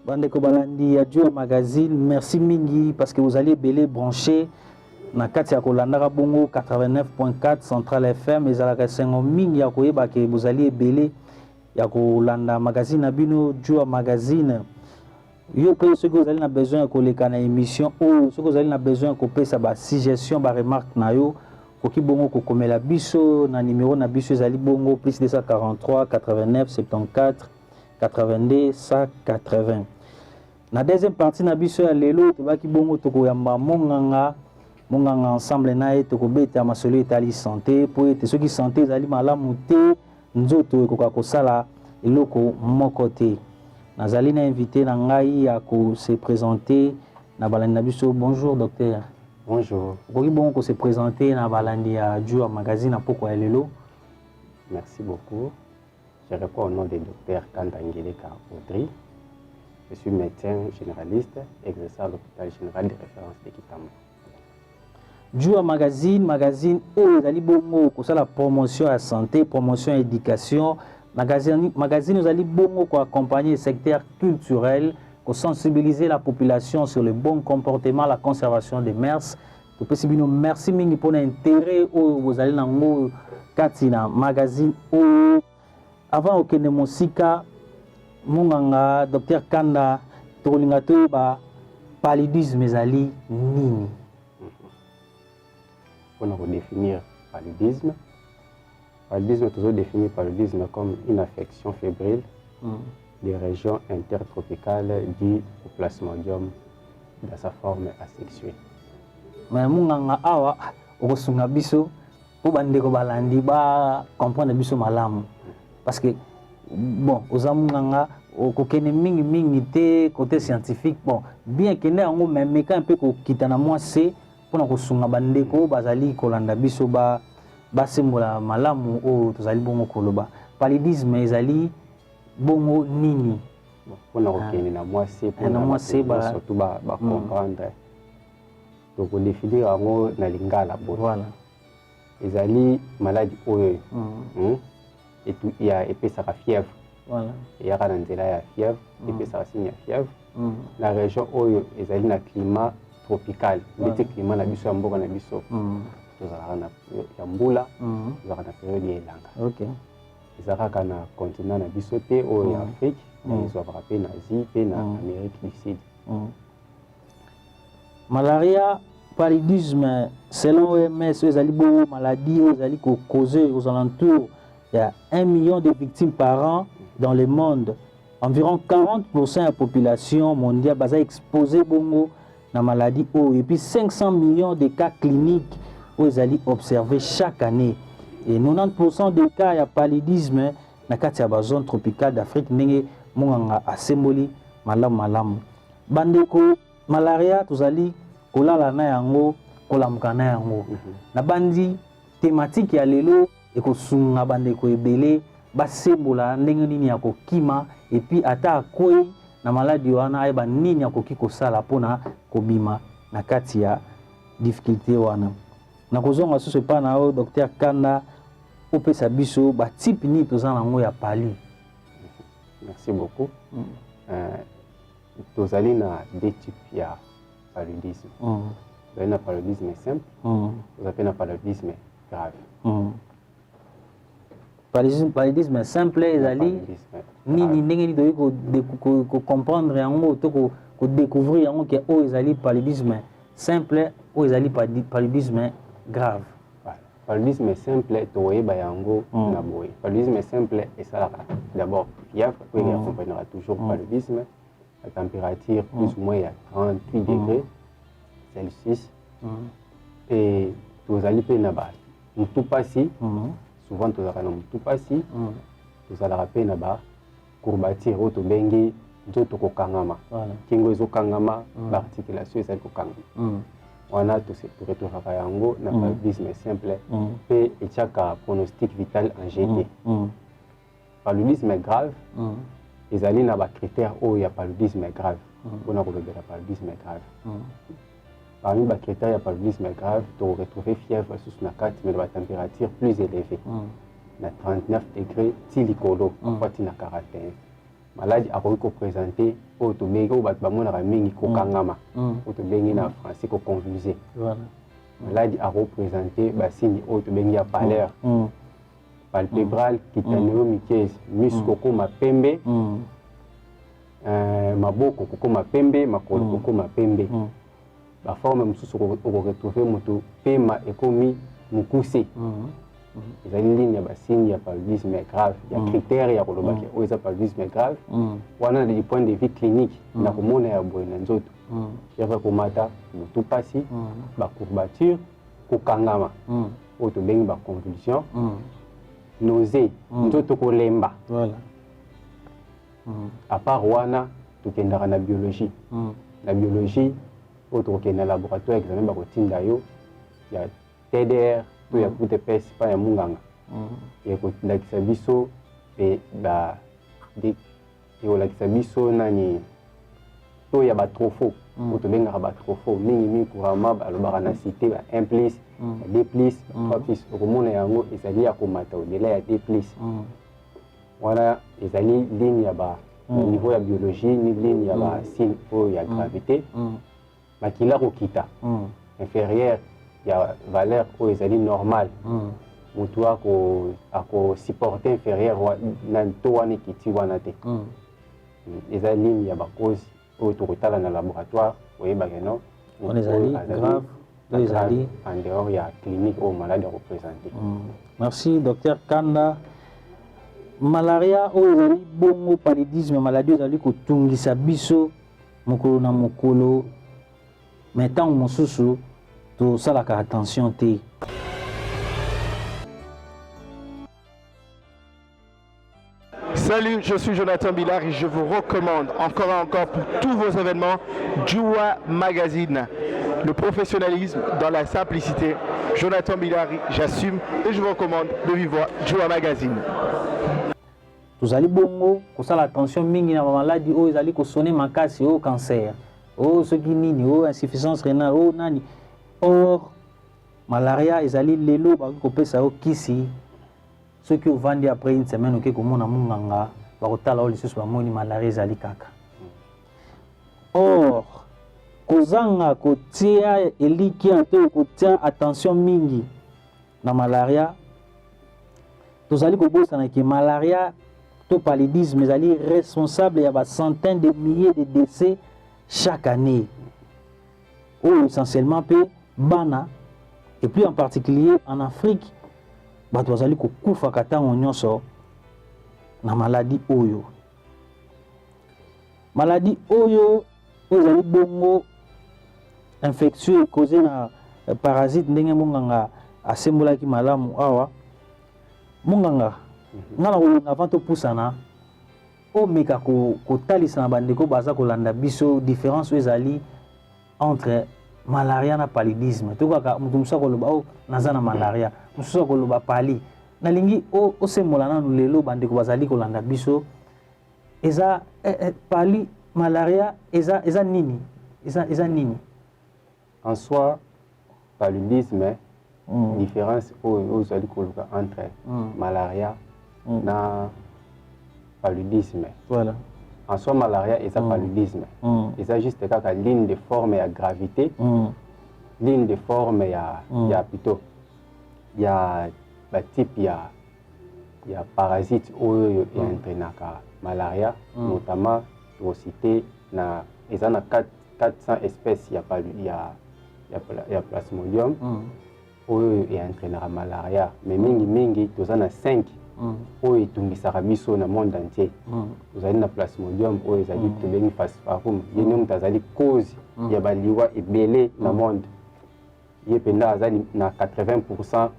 Bande Kobalandi, Adjo Magazine, merci Mingi parce que vous allez belé brancher na kati ya Kolanda Bongo 89.4 Central FM et Zalaka Sengo Mingi ya koyeba que vous allez belé ya Kolanda Magazine Abino Adjo Magazine. Yo pe ce que vous avez besoin de koleka na émission ou ce que vous avez besoin de couper ça ba suggestion ba remarque na yo koki bongo ko komela biso na numéro na biso ezali bongo plus 243 89 74 82 180. Na deuxième partie na biso ya lelo to baki bongo to koyamba monganga ensemble na to ko beta masolo etali santé po ete ceux qui santé ezali malamu te nzoto ekoka kosala eloko moko te. Nazali na invité na ngai à se présenter na balandi na biso. Bonjour docteur. Bonjour. Koki bon ko se présenter na balandi ya Adjo Magazine à poko ya lelo. Merci beaucoup. Je réponds au nom du docteur Kanda Ngeleka Audrey. Je suis médecin généraliste exerçant à l'hôpital général de référence de Kitamba. Adjo magazine où ezali bongo ko la promotion à santé, promotion à éducation. Magazine nous allons beaucoup accompagner le secteur culturel, pour sensibiliser la population sur le bon comportement, la conservation des mers. Merci pour l'intérêt où vous allez dans le Katina magazine. Avant que ne musika, mon docteur Kanda, tolingato ba paludisme zali nini. Pour nous définir paludisme. Paludisme est toujours défini paludisme comme une affection fébrile des régions intertropicales due au plasmodium dans sa forme asexuée. Mais munganga awa okosunga biso po bandeko balandi ba comprendre biso malamu parce que bon ozamunganga okokene mingi te côté scientifique bon bien que néango même quand un peu ko kitana moi c'est pour na kosunga bandeko bazali kolanda biso ba basembola malamu o tozali bongo koloba paludisme ezali bongo nini pour na kokende na mwasi pour surtout ba comprendre donc on définit yango na lingala bo voilà ezali maladie oyo et tout il y a epesaka fièvre voilà il y a kana nzela ya fièvre epesaka signe ya fièvre la région oyo ezali na climat tropical ndeti climat na biso ya mboka na biso tozalaka na mbula tozalaka na période ya elanga ok ezalaka na continent na biso te oyo ya Afrique ezalaka pe na Asie pe na Amérique du Sud. Malaria paludisme selon OMS ezali bongo maladie ezali ko causer aux alentours il y a 1 million de victimes par an dans le monde. Environ 40% de la population mondiale est exposée bongo na maladie et puis 500 millions de cas cliniques où ils allaient observer chaque année. Et 90% des cas de paludisme dans la zone tropicale d'Afrique n'est pas assemboli malam. Bandeko malaria tuzali kolala na yango kolamuka na yango. Na bandi thématique ya lelo ekosunga bandeko ebele basembola ndenge nini ya kokima et puis ata akoi na maladie wana ayeba nini ya koki kosala pona kobima na kati ya difficulté wana. Na kozonga susu pa na o docteur Kanda opesa biso ba type ni toza nango ya palu. Merci beaucoup. Tozali na deux types ya paludisme. Tozali na paludisme simple, tozali na paludisme grave. Paludisme simple ezali nini ndenge ni doyi ko comprendre yango to ko découvrir yango ke o ezali paludisme simple ou ezali paludisme grave. Paludisme simple toyeba yango na boye. Paludisme simple esalaka d'abord fièvre qui accompagnera toujours paludisme à température plus ou moins à 38 degrés Celsius et tozali pe na ba mutu pasi souvent tozalaka na mutu pasi tozalaka pe na ba courbature oyo tobengi nzoto kokangama kingo ezokangama baarticulation ezali kokangama wana toretrouvaka yango na paludisme simple mpe etiaka pronostic vital en jeté. Paludisme grave ezali na bacritère oyo ya paludisme grave mpona kolobela paludisme grave. Parmi les critères de paludisme grave, tu retrouves fièvre sous la carte, mais la température plus élevée. Na 39 degrés, tilicolo, parfois na 41. maladie a représenté au Tobengi au Batbamona Mingi Kokangama, au Tobengi na français ko convulsé. Maladie a représenté Bassini au Tobengi à pâleur, palpébral, cutanéo-muqueuse, muscle koma pembe, maboko koma pembe, makolo koma pembe. La forme mususu ko retrouver moto pema ekomi mukuse. Il y a une ligne, il y a un signe, il y a paludisme grave, il y a des critères, il y a un paludisme grave. On a des points de vue cliniques, il y a un il y a un passé, la courbature, la kangama, la convulsion, nausée, lemba. À part Wana, tu as la biologie. La biologie, tu as un laboratoire, il y a TDR. Il y a tout de pas ya munganga il y a ko biso et ba de et biso nani to ya ba trofo to benga ba trofo mingi couramment ba lobaka na cité ba 1 plus 2 plus 3 plus ko mona yango ezali ya komata au-delà ya 2 plus voilà ezali ligne ya ba niveau ya biologie ni ligne ya ba signe o ya gravité makila ko kita inférieur il y a valeur où ils allaient normal. Mutu ako supporter inférieur na toani kiti wana te. Les aligne il y a ba cause au total dans laboratoire oui ba non. On les allie grave, les allie en dehors il y a clinique au malade représenté. Merci docteur Kanda. Malaria au ezali bongo paludisme maladie ezali ko tungisa biso mokolo na mokolo. Mais tant mosusu tout ça, la attention. Salut, je suis Jonathan Billard et je vous recommande encore et encore pour tous vos événements Djoua Magazine. Le professionnalisme dans la simplicité. Jonathan Billard, j'assume et je vous recommande de vivre Djoua Magazine. Tout ça, bongo, pour ça, l'attention, mingi na maladie, oh, ils allaient sonner makasi, oh, cancer, oh, ce qui nini, oh, insuffisance rénale, oh, nani. Or, malaria, ils allaient les lots, parce que kisi, ceux qui ont vendu après une semaine, ok, comme on a munganga, bakotala oli susu ba moni malaria ils allaient kaka. Or, kozanga kotia eliki anto kotia attention mingi na malaria, tous allez kobosa na ki malaria, to paludisme, ils allaient responsables, il y a des centaines de milliers de décès chaque année. Ou essentiellement peu bana et puis en particulier en Afrique bato bazali kokufa katango nyonso na maladie oyo ezali bongo infectieux causé na parasite ndenge munganga asembolaki malamu awa munganga ngana ko avant to pusana o meka ko talisa na bandeko baza kolanda biso différence ezali entre malaria na paludisme. Tout cas, mutumsa koloba o nazana malaria, mususa koloba pali. Nalingi o semolana no lelo bande ko bazali kolanda biso. Eza pali malaria eza nini? Eza nini? En soi, paludisme différence aux zali koloba entre malaria na paludisme. Voilà. En soi, malaria et ça paludisme. Et ça juste la ligne de forme et à gravité. Ligne de forme et à plutôt. Il y a type, il y a parasite ou il y a malaria, notamment, pour citer, il y a 400 espèces, il y a plasmodium, ou il y a malaria. Mais mingi, il y a 5. Où est tungisaka biso na monde entier. Vous avez na plasmodium où ils allaient te béni falciparum. Yénum tazali cause ya baliwa ebele na monde. Yependa azali na 80%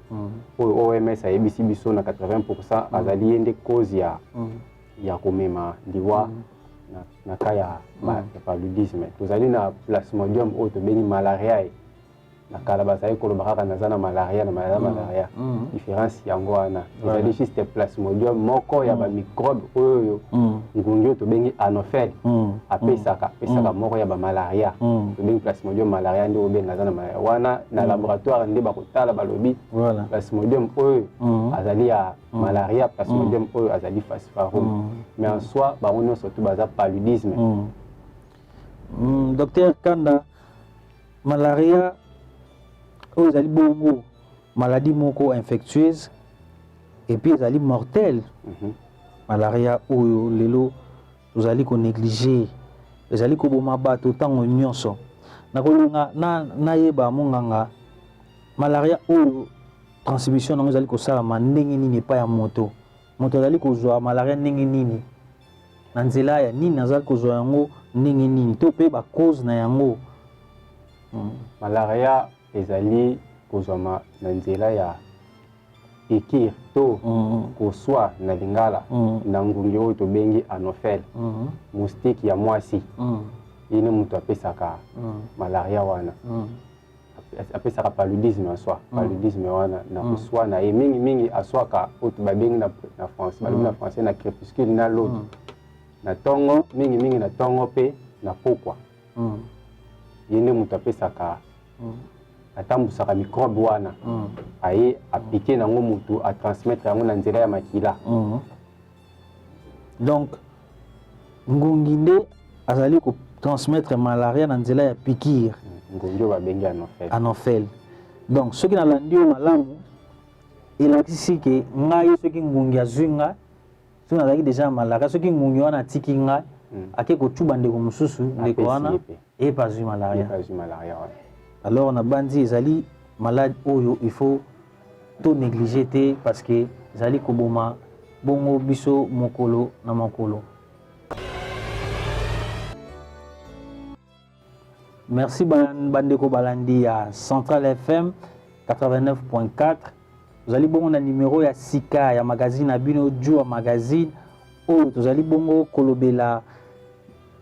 où OMS a ebisi biso na 80% azali yende cause ya komema liwa na kaya paludisme. Vous allez na plasmodium où te béni malaria na kala bazali kolobaka nazana malaria na malaria différence yango wana ezali juste plasmodium moko ya ba microbe oyo ngungi to bengi anopheles apesaka moko ya ba malaria to bengi plasmodium malaria ndio bengi nazana malaria wana na laboratoire nde bakotala balobi plasmodium oyo azali ya malaria plasmodium oyo azali falciparum mais en soi bango nyonso to baza paludisme. Docteur Kanda, malaria aux ali bongo maladie moko infectieuse et puis ali mortelle. Malaria oyo lelo tozali ko négliger ezali ko boma bato tango nyonso nakolunga na yeba monganga malaria oyo transmission nango ezali ko sala ndenge nini pa ya moto azali ko zwa malaria ndenge nini na nzela ya nini azali ko zwa yango ndenge nini to pe ba cause na yango. Malaria ezali kozwama na nzela ya pikir to koswa na lingala na ngungi oyo tobengi anopheles moustique ya mwasi ine mutu apesaka malaria wana apesaka paludisme aswa paludisme wana na kuswa na mingi aswaka oyo babengi na France balobi na français na crépuscule na l'autre na tongo mingi na tongo pe na pokwa yende mutu apesaka atambusaka microbe wana aye appliquer nango mutu a transmettre yango na nzela ya makila. Donc ngungi nde azali ko transmettre malaria na nzela ya pikir ngungi ba bengi anopheles. Donc soki na landi o malamu elakisi ke ngai soki ngungi azwinga soki nazalaki déjà malaria soki ngungi wana atiki ngai ake kotuba ndeko mosusu ndeko wana epazwi malaria. Alors on a bandi ezali malade oyo il faut tout négliger parce que ezali koboma bongo biso mokolo na mokolo. Merci bandeko balandi ya Central FM 89.4. Vous allez bongo na numéro ya Sika ya magazine abino Jua magazine oyo tozali bongo kolobela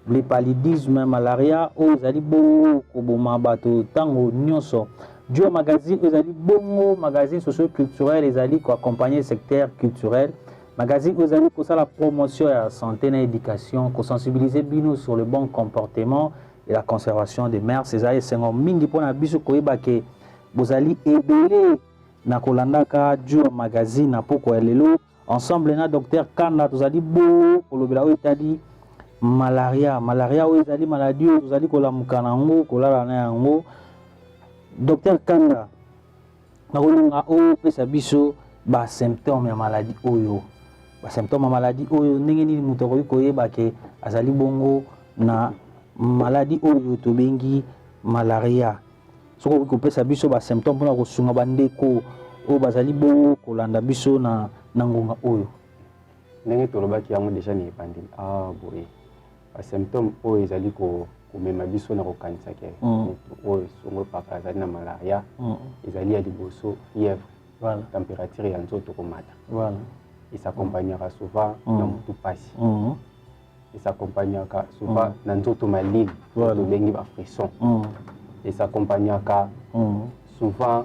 le paludisme malaria oyo ezali bongo koboma bato tango nyonso. Jua magazine ezali bongo magazine socio-culturel ezali ko accompagner secteur culturel. Magazine ezali ko sala promotion ya santé na éducation, ko sensibiliser bino sur le bon comportement et la conservation des mers. Ezali sengo mingi pona biso koyeba ke bozali ebele na kolandaka Jua magazine na poko lelo ensemble na docteur Kanda tozali bongo kolobela oyo etali malaria oyo ezali maladie oyo tozali kolamuka nango kolala na yango. Docteur Kanda nakolinga opesa biso ba symptômes ya maladie oyo ndenge nini moto akoki koyeba ke azali bongo na maladie oyo tobengi malaria. Soki okoki kopesa biso ba symptômes mpona kosunga bandeko oyo bazali bongo kolanda biso na ngonga oyo. Ndenge tolobaki yango déjà ni ebandeli boye ba symptômes oyo ezali komema biso na kokanisa ke moto oyo songo paka azali na malaria ezali ya liboso fièvre, température ya nzoto komata, et s'accompagnera souvent na mutu pasi, et s'accompagnera souvent na nzoto malili tobengi ba frisson, et s'accompagnera souvent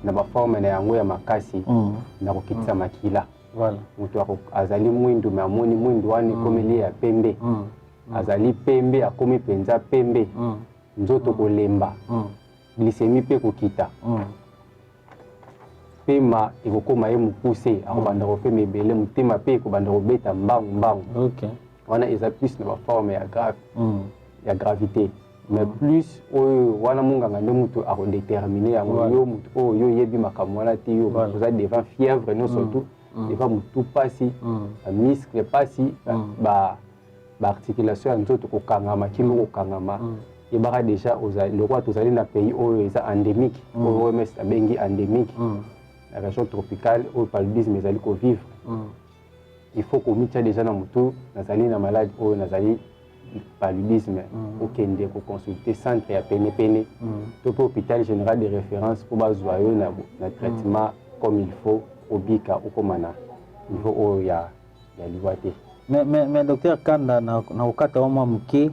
na ba forme na yango ya makasi na kokitisa makila. Mutu azali mwindu me amoni mwindu wani komeli ya pembe azali pembe akomi penza pembe nzoto kolemba glycémie pe kokita pema ekokoma ye mupuse akobanda kopema ebele motema pe ekobanda kobeta mbangu wana eza plus na baforme ya gravité mais plus oyo wana monganga nde mutu akodetermine yango yo mutu oyo yebi makambo wana te yo oza devant fièvre non surtout devant mutu pasi muscle pasi articulation ya nzoto kokangama kilo kokangama yebaka déjà lokwa tozali na pays oyo eza endémique oyo OMS abengi endémique la région tropicale oyo paludisme ezali kovivre. Il faut komitia déjà na mutu nazali na malade oyo nazali paludisme okende koconsulter centre ya pene to pe hôpital général de référence po bazwa yo na traitement comme il faut obika okoma na niveau oyo ya liwa te. Mais docteur Kanda na okata wa muke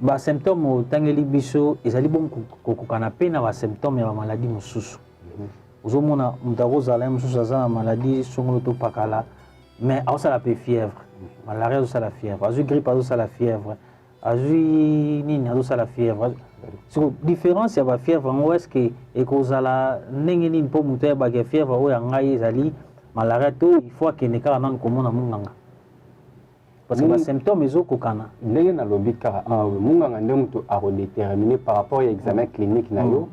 ba symptômes otangeli biso ezali bon kokokana pe na ba symptômes ya ba maladie mosusu ozomona mutu akozala mosusu aza na maladie songolo to pakala mais azosala pe fièvre malaria azosala fièvre azwi grippe azosala fièvre azwi nini azosala fièvre siko différence ya ba fièvre yango est ce que ekozala ndenge nini mpo mutu ayebaka fièvre oyo ya ngai ezali malaria to il faut akende kaka nanu komona munganga parce que ba symptômes ezokokana ndenge nalobi kaka munganga nde mutu akodéterminer par rapport à examen clinique na yo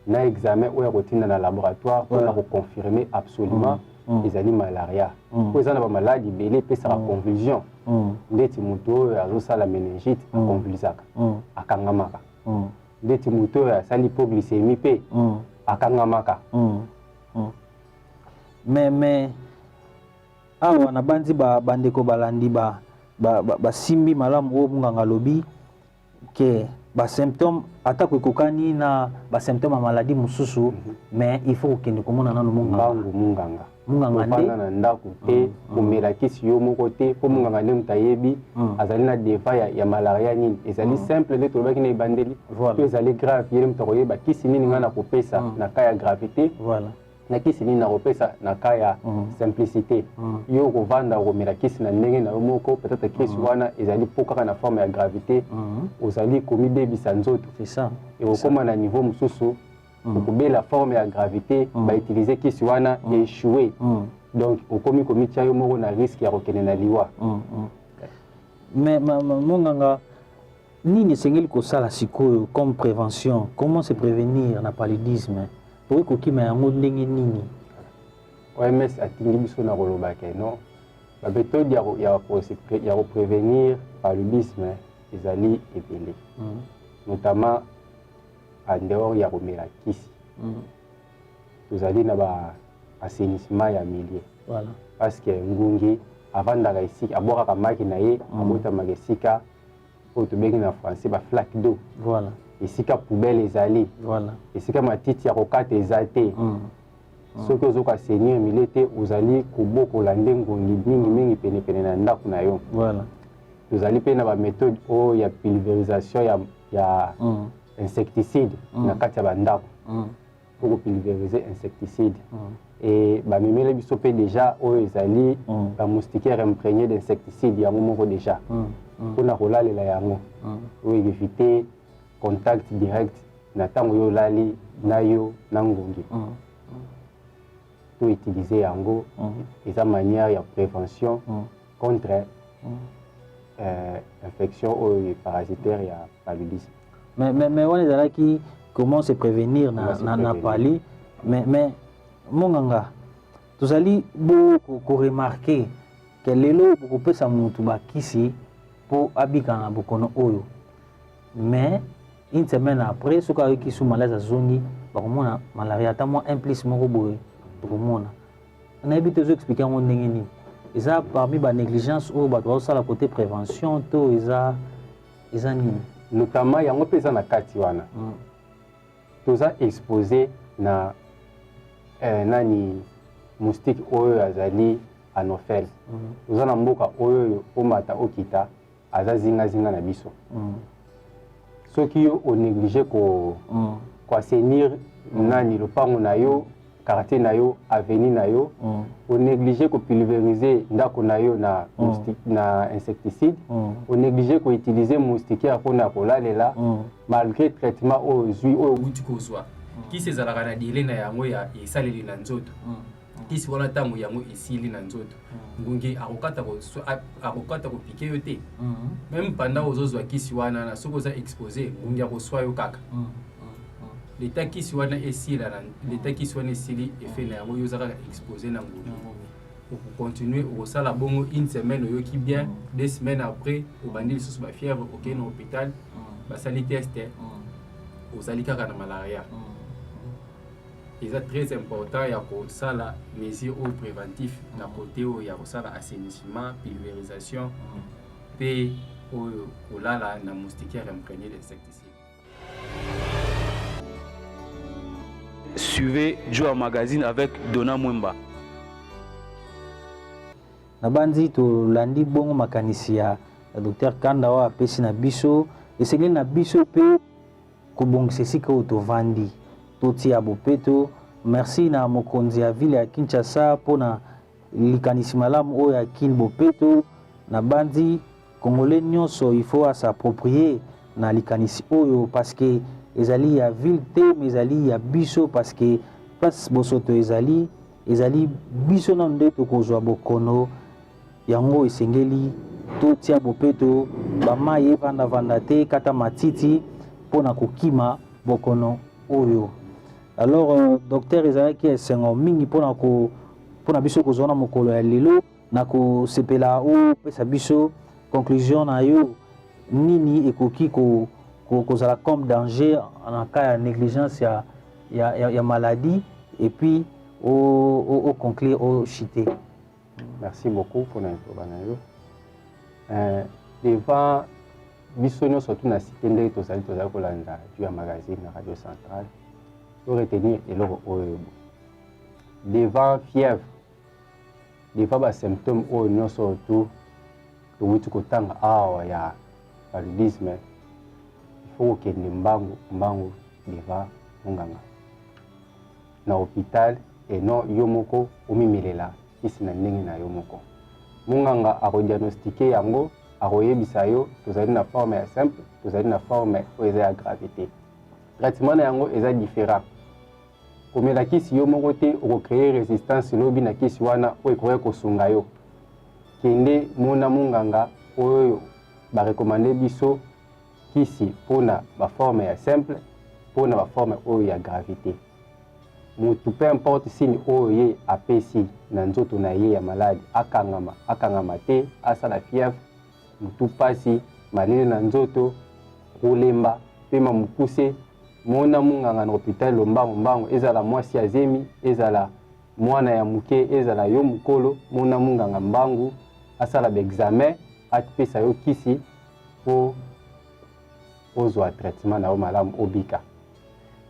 na examen oyo akotinda na laboratoire mpona koconfirmer absolument ezali malaria po eza na bamaladi ebele epesaka convulsion ndeti mutu oyo azosala méningite aconvulsaka akangamaka ndeti mutu oyo asali hypoglycémie mpe akangamaka mais awa na bandi bandeko balandi basimbi malamu oyo munganga alobi ke basymptôme atako ekokani na basymptôme ya maladie mosusu mais il faut kokende komona nano munganga nde na ndako te komela kisi yo moko te mpo munganga nde mutu ayebi azali na deva ya malaria nini ezali simple nde tolobaki na ebandeli to ezali grave ye nde mutu akoyeba kisi nini ngai nakopesa na ka ya gravité na kisi nini nakopesa na ka ya simplicité yo kovanda komela kisi na ndenge na yo moko peut-être kisi wana ezali mpo kaka na forme ya gravité ozali komidebisa nzoto ekokóma na niveau mosusu okobela forme ya gravité bautilize kisi wana échoué donc okomi komitia yo moko na risque ya kokende na liwa mais monganga nini esengeli kosala sikoyo comme prévention comment se prévenir na paludisme pour kokima yango ndenge nini OMS atingi biso na koloba ke non baméthode ya koprévenir paludisme ezali ebele notamment en dehors ya komela kisi tozali na assainissement ya milieu parce que ngungi avandaka esika abwakaka maki na ye abotamaka esika oyo tobengi na français baflaque d'eau esika poubelle ezali esika matiti ya kokata eza te soki ozoka assainir milieu te ozali kobokola nde ngungi mingimingi penepene na ndako na yo tozali mpe na baméthode oyo ya pulvérisation ya insecticide na kati ya bandako pour kopulvériser insecticide et bamemeli biso mpe déjà oyo ezali bamoustiquaire imprégné d'insecticide yango moko déjà mpona kolalela yango oyo éviter contact direct na ntango yo olali na yo na ngungi to utiliser yango eza manière ya prévention contre infection oyo parasitaire ya paludisme. Mais on est là qui comment se prévenir na pali mais monganga tozali beaucoup remarquer que lelo beaucoup pesa mutu bakisi pour abika na bokono oyo mais une semaine après ce ka ki sous malaise zongi bakomona malaria ta mo implice moko boye bakomona na ebite zo expliquer mon ndenge ni eza parmi ba négligence ou ba doit ça la côté prévention to eza ni notamment yango pesa na kati wana toza exposé na nani moustique oyo azali anophèle toza na mboka oyo omata okita aza zinga na biso soki yo onéglige ko assainir nani lopango na yo quartier na yo avenue na yo onéglige ko pulvériser ndako na yo na na insecticide onéglige ko utiliser moustiquaire mpona kolalela malgré traitement oyo zwi oyo uti kozwa kisi ezalaka na délai na yango ya esaleli na nzoto kisi wana ntango yango esili na nzoto ngungi akokata kopike yo te même pendant ozozwa kisi wana na soki oza exposé ngungi akoswa yo kaka leta kisi wana esili efe na yango yo oza kaka exposé na ngungi okocontinue okosala bongo une semaine oyoki bien 2 semaines après obandi lisusu bafièvre okei na hôpital basali teste ozali kaka na malaria. C'est très important ya kosala mesure ou préventif na côté o ya kosala assainissement pulvérisation pe oyo kolala na moustiquaire imprégné d'insecticide. Suivez Joua Magazine avec Dona Mwemba. Na bandi to landi bongo makanisi ya Dr Kanda wa apesi na biso esengeli na biso pe kobongisa esika oyo tovandi totia bopeto. Merci na mokonzi ya ville ya Kinshasa mpona likanisi malamu oyo akini bopeto na bandi congolais nyonso il faut s'approprier na likanisi oyo parce que ezali ya ville te mais ezali ya biso parce que place bosoto ezali biso na nde tokozwa bokono yango esengeli totia bopeto bamai evandavanda te kata matiti mpona kokima bokono oyo. Alors docteur ezalaki esengo mingi mpona biso kozwa na mokolo ya lelo na kosepela opesa biso conclusion na yo nini ekoki kozala comme danger en cas ya négligence ya maladie et puis au conclure au chité. Merci beaucoup pour l'intervention. Devant biso nyonso tuna cité ndenge tozali kolanda du ya magazine na radio centrale pour retenir eloko oyo devant fièvre devant ba symptômes oyo nyonso tu towuti kotanga awa ya paludisme il faut kokende mbangu devant munganga na hôpital et non yo moko omimelela isi na ndenge na yo moko. Munganga akodiagnostiquer yango akoyebisa yo tozali na forme ya simple tozali na forme oyo eza ya gravité. Traitement na yango eza différent. Komela kisi yo moko te okocréer résistance lobi na kisi wana oyo ekoki kosunga yo. Kende mona munganga oyo barekomande biso kisi mpona baforme ya simple mpona baforme oyo ya gravité. Mutu peu importe signe oyo ye apesi na nzoto na ye ya malade akangama te asala fièvre mutu pasi malele na nzoto kolemba pema mukuse mona munganga na hôpital lombango ezala mwasi ya zemi ezala mwana ya muke ezala yo mukolo mona munganga mbangu asala examen atipesa yo kisi po ozwa traitement na yo malamu obika.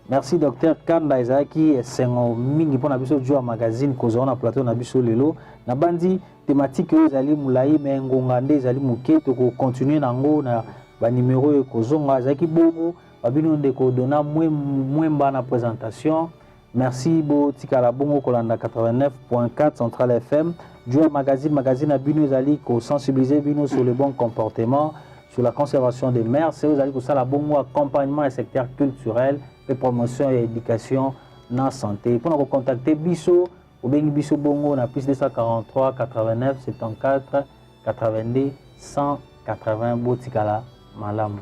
Merci docteur Kanda ezalaki esengo mingi mpona biso jua magazine kozwa na plateau na biso lelo na bandi thématique oyo ezali mulai me ngonga nde ezali moke tokocontinue nango na banimero oyo kozonga ezalaki bongo babino ndeko dona mwemba na présentation. Merci botikala bongo kolanda 89.4 Central FM jua magazine na bino ezali kosensibiliser bino sur le bon comportement sur la conservation des mers c'est ezali kosala bongo accompagnement et secteur culturel et promotion et éducation na santé. Pour nous contacter biso ou bien biso bongo na plus 243 89 74 82 180 botikala malamu.